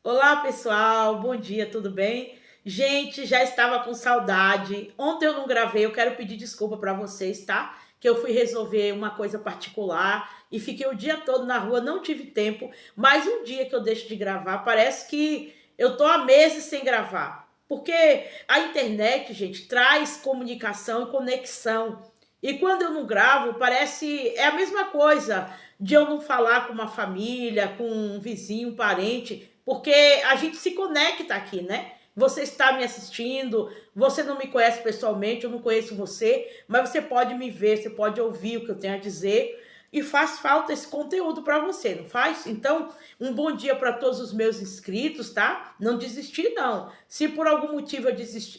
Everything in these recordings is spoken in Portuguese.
Olá, pessoal. Bom dia, tudo bem? Gente, já estava com saudade. Ontem eu não gravei, eu quero pedir desculpa para vocês, tá? Que eu fui resolver uma coisa particular e fiquei o dia todo na rua, não tive tempo. Mas um dia que eu deixo de gravar, parece que eu tô há meses sem gravar. Porque a internet, gente, traz comunicação e conexão. E quando eu não gravo, parece é a mesma coisa de eu não falar com uma família, com um vizinho, um parente, porque a gente se conecta aqui, né? Você está me assistindo, você não me conhece pessoalmente, eu não conheço você, mas você pode me ver, você pode ouvir o que eu tenho a dizer e faz falta esse conteúdo para você, não faz? Então, um bom dia para todos os meus inscritos, tá? Não desistir, não. Se por algum motivo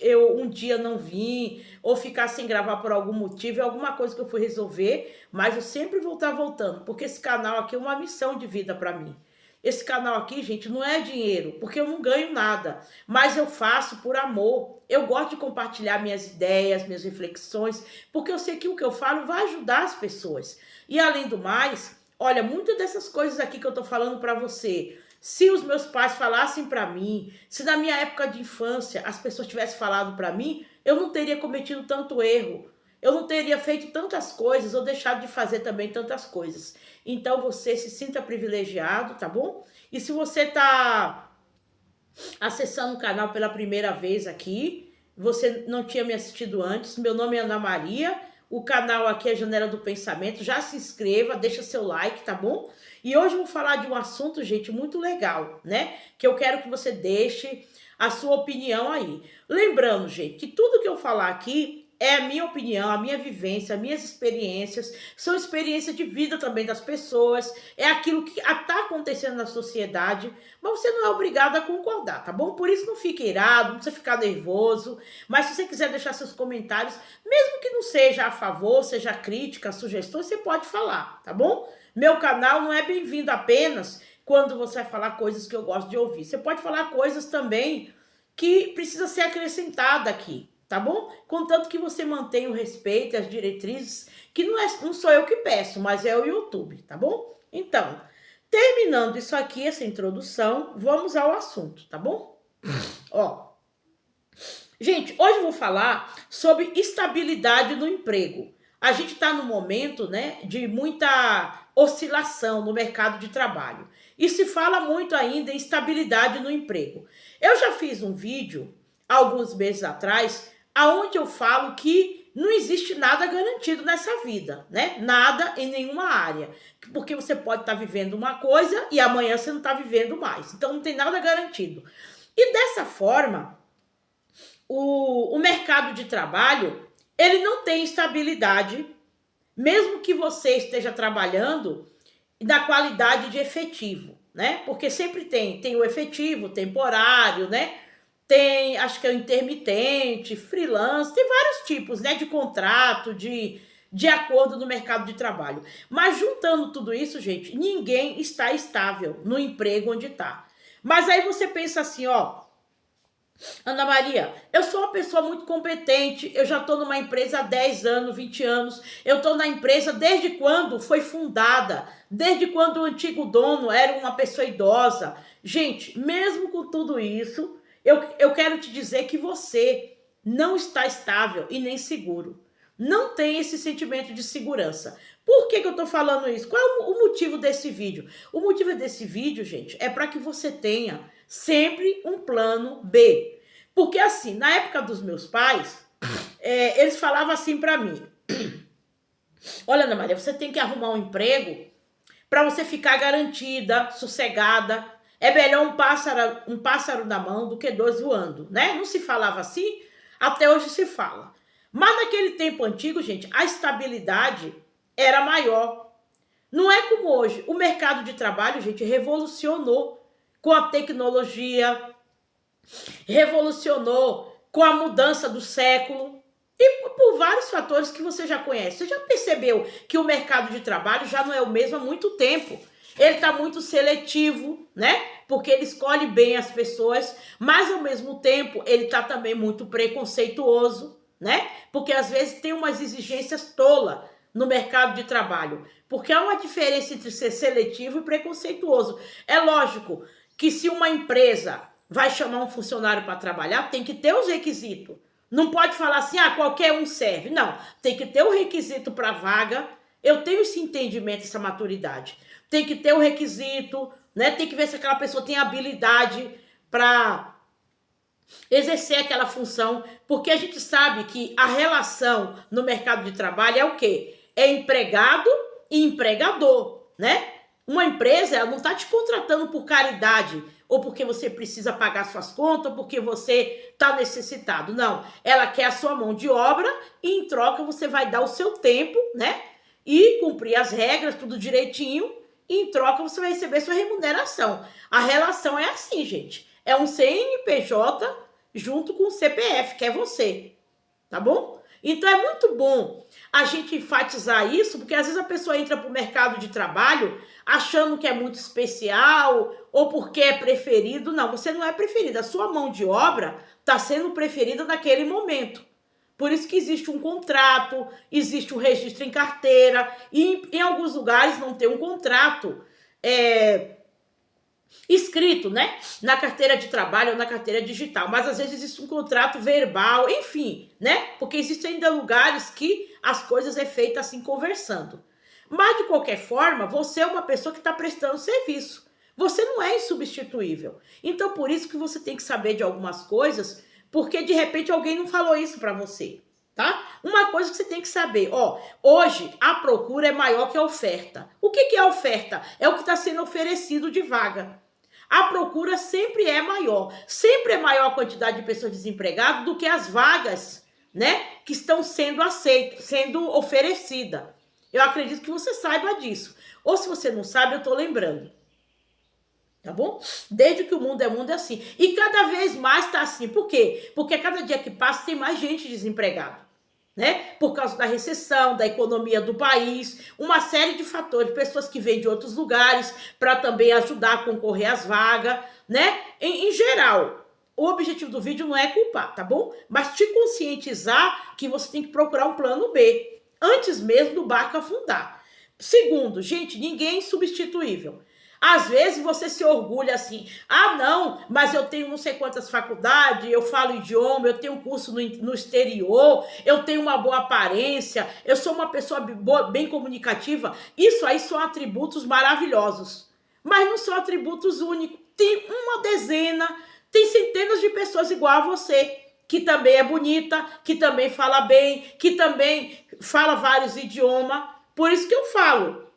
eu um dia não vim, ou ficar sem gravar por algum motivo, é alguma coisa que eu fui resolver, mas eu sempre vou estar voltando, porque esse canal aqui é uma missão de vida para mim. Esse canal aqui, gente, não é dinheiro, porque eu não ganho nada, mas eu faço por amor. Eu gosto de compartilhar minhas ideias, minhas reflexões, porque eu sei que o que eu falo vai ajudar as pessoas. E além do mais, olha, muitas dessas coisas aqui que eu tô falando para você, se os meus pais falassem para mim, se na minha época de infância as pessoas tivessem falado para mim, eu não teria cometido tanto erro. Eu não teria feito tantas coisas ou deixado de fazer também tantas coisas. Então você se sinta privilegiado, tá bom? E se você tá acessando o canal pela primeira vez aqui, você não tinha me assistido antes, meu nome é Ana Maria, o canal aqui é Janela do Pensamento, já se inscreva, deixa seu like, tá bom? E hoje eu vou falar de um assunto, gente, muito legal, né? Que eu quero que você deixe a sua opinião aí. Lembrando, gente, que tudo que eu falar aqui é a minha opinião, a minha vivência, as minhas experiências, são experiências de vida também das pessoas, é aquilo que está acontecendo na sociedade, mas você não é obrigado a concordar, tá bom? Por isso não fique irado, não precisa ficar nervoso, mas se você quiser deixar seus comentários, mesmo que não seja a favor, seja crítica, sugestões, você pode falar, tá bom? Meu canal não é bem-vindo apenas quando você vai falar coisas que eu gosto de ouvir. Você pode falar coisas também que precisa ser acrescentada aqui, tá bom? Contanto que você mantenha o respeito e as diretrizes, que não sou eu que peço, mas é o YouTube, tá bom? Então, terminando isso aqui, essa introdução, vamos ao assunto, tá bom? Ó, gente, hoje eu vou falar sobre estabilidade no emprego. A gente está num momento, né, de muita oscilação no mercado de trabalho. E se fala muito ainda em estabilidade no emprego. Eu já fiz um vídeo, alguns meses atrás, aonde eu falo que não existe nada garantido nessa vida, né? Nada em nenhuma área. Porque você pode estar vivendo uma coisa e amanhã você não está vivendo mais. Então não tem nada garantido. E dessa forma, o mercado de trabalho, ele não tem estabilidade, mesmo que você esteja trabalhando da qualidade de efetivo, né? Porque sempre tem o efetivo, temporário, né? Tem, acho que é o intermitente, freelance, tem vários tipos, né, de contrato, de acordo no mercado de trabalho. Mas juntando tudo isso, gente, ninguém está estável no emprego onde está. Mas aí você pensa assim, ó, Ana Maria, eu sou uma pessoa muito competente, eu já estou numa empresa há 10 anos, 20 anos, eu estou na empresa desde quando foi fundada, desde quando o antigo dono era uma pessoa idosa. Gente, mesmo com tudo isso, eu quero te dizer que você não está estável e nem seguro. Não tem esse sentimento de segurança. Por que eu estou falando isso? Qual é o motivo desse vídeo? O motivo desse vídeo, gente, é para que você tenha sempre um plano B. Porque assim, na época dos meus pais, eles falavam assim para mim: olha, Ana Maria, você tem que arrumar um emprego para você ficar garantida, sossegada. É melhor um pássaro na mão do que dois voando, né? Não se falava assim, até hoje se fala. Mas naquele tempo antigo, gente, a estabilidade era maior. Não é como hoje. O mercado de trabalho, gente, revolucionou com a tecnologia, revolucionou com a mudança do século e por vários fatores que você já conhece. Você já percebeu que o mercado de trabalho já não é o mesmo há muito tempo. Ele está muito seletivo, né? Porque ele escolhe bem as pessoas, mas ao mesmo tempo ele está também muito preconceituoso, né? Porque às vezes tem umas exigências tolas no mercado de trabalho. Porque há uma diferença entre ser seletivo e preconceituoso. É lógico que se uma empresa vai chamar um funcionário para trabalhar, tem que ter os requisitos. Não pode falar assim, qualquer um serve. Não, tem que ter o requisito para a vaga. Eu tenho esse entendimento, essa maturidade. Tem que ter o requisito, né? Tem que ver se aquela pessoa tem habilidade para exercer aquela função, porque a gente sabe que a relação no mercado de trabalho é o quê? É empregado e empregador, né? Uma empresa, ela não está te contratando por caridade, ou porque você precisa pagar suas contas, ou porque você está necessitado. Não, ela quer a sua mão de obra e em troca você vai dar o seu tempo, né? E cumprir as regras, tudo direitinho, e em troca você vai receber sua remuneração. A relação é assim, gente. É um CNPJ junto com o CPF, que é você, tá bom? Então é muito bom a gente enfatizar isso, porque às vezes a pessoa entra para o mercado de trabalho achando que é muito especial ou porque é preferido. Não, você não é preferido. A sua mão de obra está sendo preferida naquele momento. Por isso que existe um contrato, existe um registro em carteira, e em alguns lugares não tem um contrato escrito, né? Na carteira de trabalho ou na carteira digital, mas às vezes existe um contrato verbal, enfim, né? Porque existem ainda lugares que as coisas é feitas assim conversando. Mas de qualquer forma, você é uma pessoa que está prestando serviço. Você não é insubstituível. Então por isso que você tem que saber de algumas coisas, porque de repente alguém não falou isso para você, tá? Uma coisa que você tem que saber, hoje a procura é maior que a oferta. O que é a oferta? É o que está sendo oferecido de vaga. A procura sempre é maior a quantidade de pessoas desempregadas do que as vagas, né, que estão sendo aceitas, sendo oferecidas. Eu acredito que você saiba disso. Ou se você não sabe, eu tô lembrando. Tá bom? Desde que o mundo é assim. E cada vez mais tá assim. Por quê? Porque cada dia que passa tem mais gente desempregada, né? Por causa da recessão, da economia do país, uma série de fatores, pessoas que vêm de outros lugares para também ajudar a concorrer às vagas, né? Em geral, o objetivo do vídeo não é culpar, tá bom? Mas te conscientizar que você tem que procurar um plano B, antes mesmo do barco afundar. Segundo, gente, ninguém é insubstituível. Às vezes você se orgulha assim, não, mas eu tenho não sei quantas faculdades, eu falo idioma, eu tenho curso no exterior, eu tenho uma boa aparência, eu sou uma pessoa bem comunicativa. Isso aí são atributos maravilhosos, mas não são atributos únicos. Tem uma dezena, tem centenas de pessoas igual a você, que também é bonita, que também fala bem, que também fala vários idiomas. Por isso que eu falo,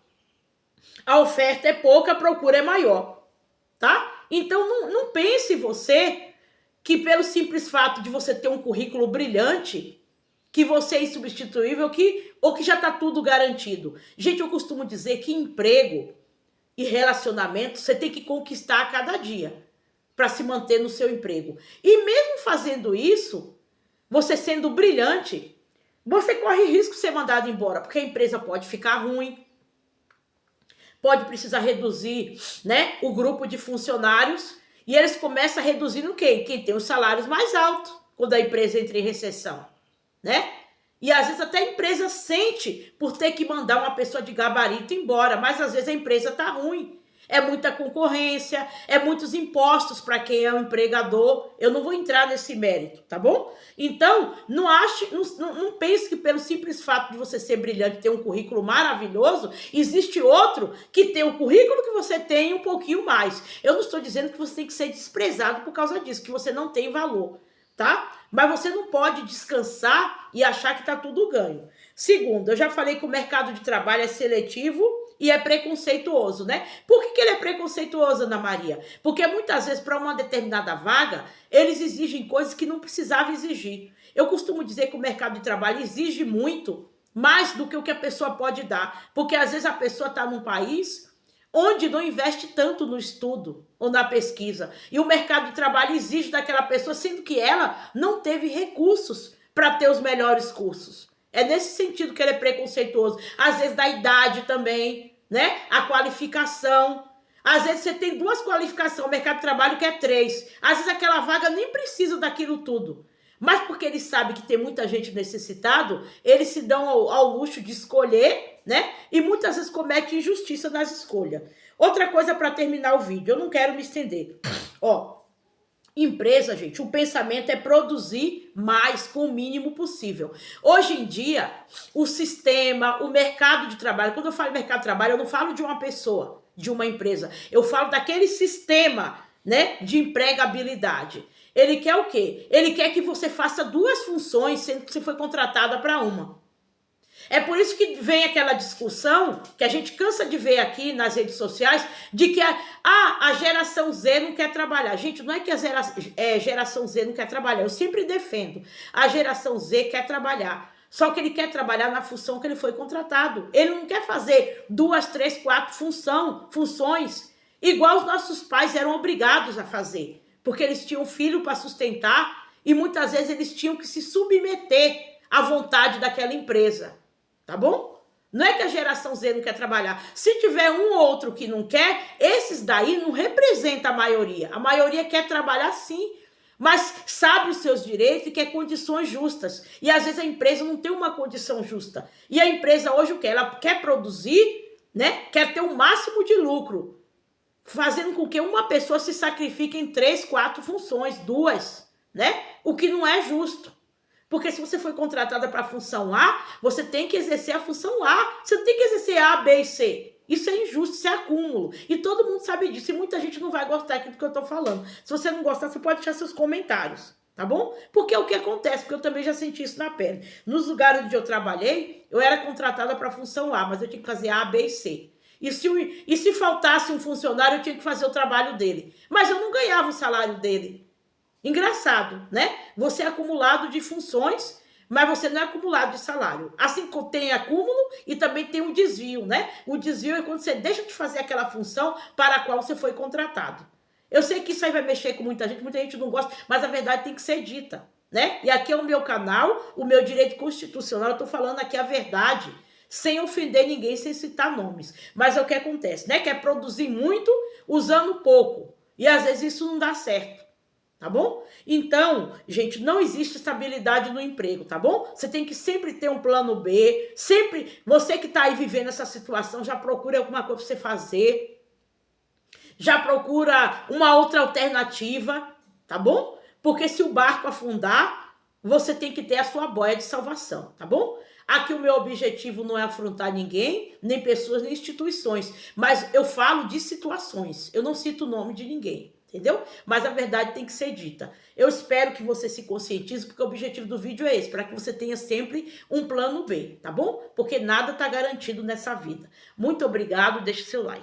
a oferta é pouca, a procura é maior, tá? Então não pense você que pelo simples fato de você ter um currículo brilhante, que você é insubstituível, ou que já tá tudo garantido. Gente, eu costumo dizer que emprego e relacionamento você tem que conquistar a cada dia para se manter no seu emprego. E mesmo fazendo isso, você sendo brilhante, você corre risco de ser mandado embora, porque a empresa pode ficar ruim, pode precisar reduzir, né, o grupo de funcionários, e eles começam a reduzir no quê? Quem tem os salários mais altos, quando a empresa entra em recessão, né? E às vezes até a empresa sente por ter que mandar uma pessoa de gabarito embora, mas às vezes a empresa tá ruim. É muita concorrência, é muitos impostos para quem é o empregador. Eu não vou entrar nesse mérito, tá bom? Então, não pense que pelo simples fato de você ser brilhante, ter um currículo maravilhoso, existe outro que tem o currículo que você tem e um pouquinho mais. Eu não estou dizendo que você tem que ser desprezado por causa disso, que você não tem valor, tá? Mas você não pode descansar e achar que tá tudo ganho. Segundo, eu já falei que o mercado de trabalho é seletivo e é preconceituoso, né? Por que ele é preconceituoso, Ana Maria? Porque muitas vezes, para uma determinada vaga, eles exigem coisas que não precisavam exigir. Eu costumo dizer que o mercado de trabalho exige muito, mais do que o que a pessoa pode dar. Porque às vezes a pessoa está num país onde não investe tanto no estudo ou na pesquisa. E o mercado de trabalho exige daquela pessoa, sendo que ela não teve recursos para ter os melhores cursos. É nesse sentido que ele é preconceituoso. Às vezes da idade também, né? A qualificação. Às vezes você tem 2 qualificações, o mercado de trabalho quer 3. Às vezes aquela vaga nem precisa daquilo tudo. Mas porque eles sabem que tem muita gente necessitado, eles se dão ao luxo de escolher, né? E muitas vezes cometem injustiça nas escolhas. Outra coisa para terminar o vídeo, eu não quero me estender. Ó, empresa, gente, o pensamento é produzir mais com o mínimo possível. Hoje em dia, o sistema, o mercado de trabalho, quando eu falo mercado de trabalho, eu não falo de uma pessoa, de uma empresa. Eu falo daquele sistema, né, de empregabilidade. Ele quer o quê? Ele quer que você faça duas funções, sendo que você foi contratada para uma. É por isso que vem aquela discussão que a gente cansa de ver aqui nas redes sociais de que a geração Z não quer trabalhar. Gente, não é que a geração Z não quer trabalhar. Eu sempre defendo. A geração Z quer trabalhar. Só que ele quer trabalhar na função que ele foi contratado. Ele não quer fazer 2, 3, 4 funções igual os nossos pais eram obrigados a fazer. Porque eles tinham filho para sustentar e muitas vezes eles tinham que se submeter à vontade daquela empresa. Tá bom? Não é que a geração Z não quer trabalhar. Se tiver um ou outro que não quer, esses daí não representam a maioria. A maioria quer trabalhar sim, mas sabe os seus direitos e quer condições justas. E às vezes a empresa não tem uma condição justa. E a empresa hoje o quê? Ela quer produzir, né? Quer ter o máximo de lucro, fazendo com que uma pessoa se sacrifique em 3, 4 funções, 2, né? O que não é justo. Porque se você foi contratada para a função A, você tem que exercer a função A. Você não tem que exercer A, B e C. Isso é injusto, isso é acúmulo. E todo mundo sabe disso. E muita gente não vai gostar aqui do que eu estou falando. Se você não gostar, você pode deixar seus comentários. Tá bom? Porque é o que acontece, porque eu também já senti isso na pele. Nos lugares onde eu trabalhei, eu era contratada para a função A, mas eu tinha que fazer A, B e C. E se faltasse um funcionário, eu tinha que fazer o trabalho dele. Mas eu não ganhava o salário dele. Engraçado, né? Você é acumulado de funções, mas você não é acumulado de salário. Assim como tem acúmulo e também tem o desvio, né? O desvio é quando você deixa de fazer aquela função para a qual você foi contratado. Eu sei que isso aí vai mexer com muita gente não gosta, mas a verdade tem que ser dita, né? E aqui é o meu canal, o meu direito constitucional, eu tô falando aqui a verdade, sem ofender ninguém, sem citar nomes. Mas é o que acontece, né? Quer produzir muito usando pouco. E às vezes isso não dá certo. Tá bom? Então, gente, não existe estabilidade no emprego, tá bom? Você tem que sempre ter um plano B, sempre, você que tá aí vivendo essa situação, já procura alguma coisa pra você fazer, já procura uma outra alternativa, tá bom? Porque se o barco afundar, você tem que ter a sua boia de salvação, tá bom? Aqui o meu objetivo não é afrontar ninguém, nem pessoas, nem instituições, mas eu falo de situações, eu não cito o nome de ninguém. Entendeu? Mas a verdade tem que ser dita. Eu espero que você se conscientize, porque o objetivo do vídeo é esse, para que você tenha sempre um plano B, tá bom? Porque nada está garantido nessa vida. Muito obrigado, deixe seu like.